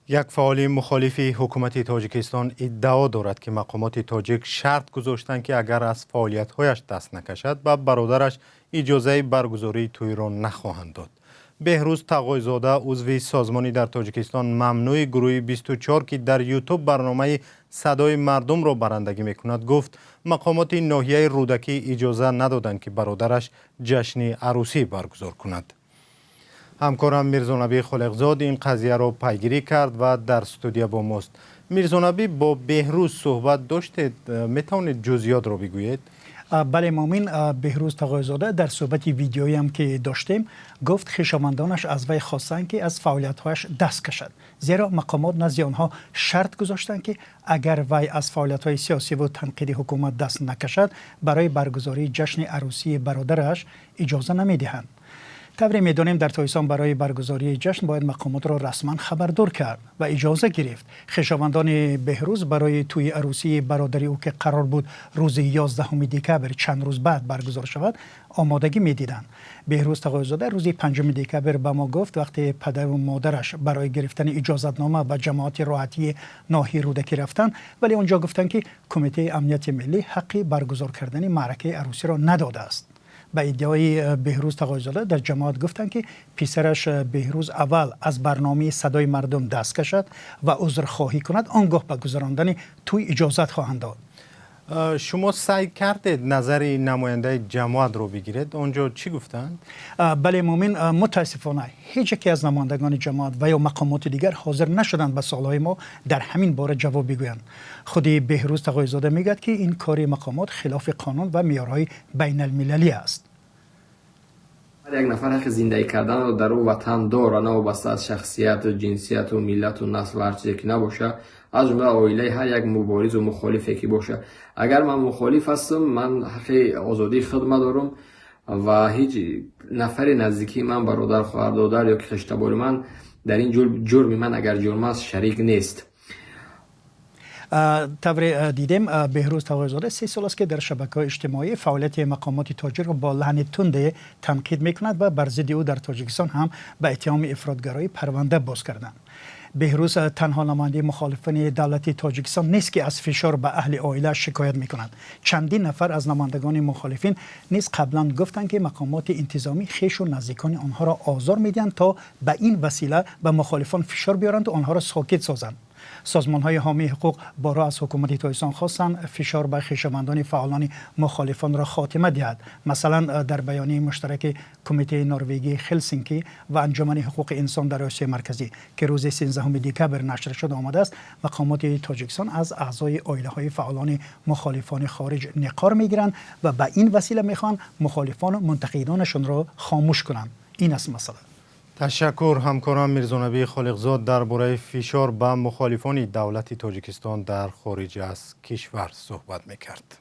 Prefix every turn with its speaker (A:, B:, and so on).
A: یک فعال مخالف حکومت تاجیکستان ادعا دارد که مقامات تاجیک شرط گذاشتند که اگر از فعالیت‌هایش دست نکشد به برادرش اجازه برگزاری توی را نخواهند داد. بهروز تقوی‌زاده عضو سازمانی در تاجیکستان ممنوع گروه 24 که در یوتیوب برنامه صدای مردم را برندگی میکند گفت مقامات ناحیه رودکی اجازه ندادند که برادرش جشن عروسی برگزار کند. همکارم میرزانبی خالقزاد این قضیه را پیگیری کرد و در استودیو با ماست. میرزانبی، با بهروز صحبت داشتید، میتونید جزئیات را بگویید؟
B: بله مؤمن، بهروز تقوی‌زاده در صحبت ویدیویی هم که داشتیم گفت خویشاوندانش از وی خواستند که از فعالیت‌هایش دست کشد، زیرا مقامات نزد آنها شرط گذاشتند که اگر وی از فعالیت‌های سیاسی و تنقیدی حکومت دست نکشد برای برگزاری جشن عروسی برادرش اجازه نمی‌دهند. طوری می‌دانیم در تایسان برای برگزاری جشن باید مقامات را رسما خبردار کرد و اجازه گرفت. خویشاوندان بهروز برای توی عروسی برادری او که قرار بود روز 11 دکبر چند روز بعد برگزار شود آمادگی می‌دیدند. بهروز تقوی‌زاده روز 5 دکبر به ما گفت وقتی پدر و مادرش برای گرفتن اجازتنامه به جماعت راحتی ناحیه رودکی رفتند، ولی آنجا گفتند که کمیته امنیت ملی حق برگزار کردن معرکه عروسی را نداده است. به ادعای بهروز تقوی‌زاده در جماعت گفتند که پسرش بهروز اول از برنامه صدای مردم دست کشد و عذرخواهی کند، آنگاه به گذراندن توی اجازت خواهند داد.
A: شما سعی کردید نظر نماینده جماعت رو بگیرید، اونجا چی گفتند؟
B: بله مؤمن، متاسفانه هیچ یکی از نمایندگان جماعت و یا مقامات دیگر حاضر نشدند به سوالهای ما در همین باره جواب بگویند. خود بهروز تقوی‌زاده میگه که این کار مقامات خلاف قانون و معیارهای بین المللی است.
C: یک نفر حق زندگی کردن رو در او وطن داره، نه وابسته از شخصیت و جنسیت و ملت و نسل و هر چیزی که نباشه، از جمله عائله هر یک مبارز و مخالفی که باشه. اگر من مخالف هستم، من حق آزادی خودم دارم و هیچ نفر نزدیکی من، برادر، خواهر، دادر یا که خشتبار من در این جرم من اگر جرم است شریک نیست.
B: طور دیدیم بهروز تقوی‌زاده 3 سال است که در شبکه‌های اجتماعی فعالیت مقامات تاجیک را با لحن تند تنقید میکند و بر ضد او در تاجیکستان هم به اتهام افراطگرایی پرونده باز کردند. بهروز تنها نماینده مخالفان دولتی تاجیکستان نیست که از فشار به اهل عائله شکایت میکنند. چندین نفر از نمایندگان مخالفین نیز قبلا گفتند که مقامات انتظامی خویش و نزدیکان آنها را آزار میدهند تا به این وسیله به مخالفان فشار بیارند و آنها را ساکت سازند. سازمان‌های حامی حقوق بارها از حکومت تایسان خواستند فشار بر خویشاوندان فعالان مخالفان را خاتمه دهد. مثلا در بیانیه مشترک کمیته نروژی هلسینکی و انجمن حقوق انسان در آسیا مرکزی که روز 13 دکبر نشر شد آمده است، مقامات تاجیکستان از اعضای عائله‌های فعالان مخالفان خارج نقار میگیرند و به این وسیله میخوان مخالفان و منتقدانشون را خاموش کنند. این است مسئله.
A: تشکر. همکارم میرزانبی خالقزاد درباره فشار به مخالفان دولت تاجیکستان در خارج از کشور صحبت میکرد.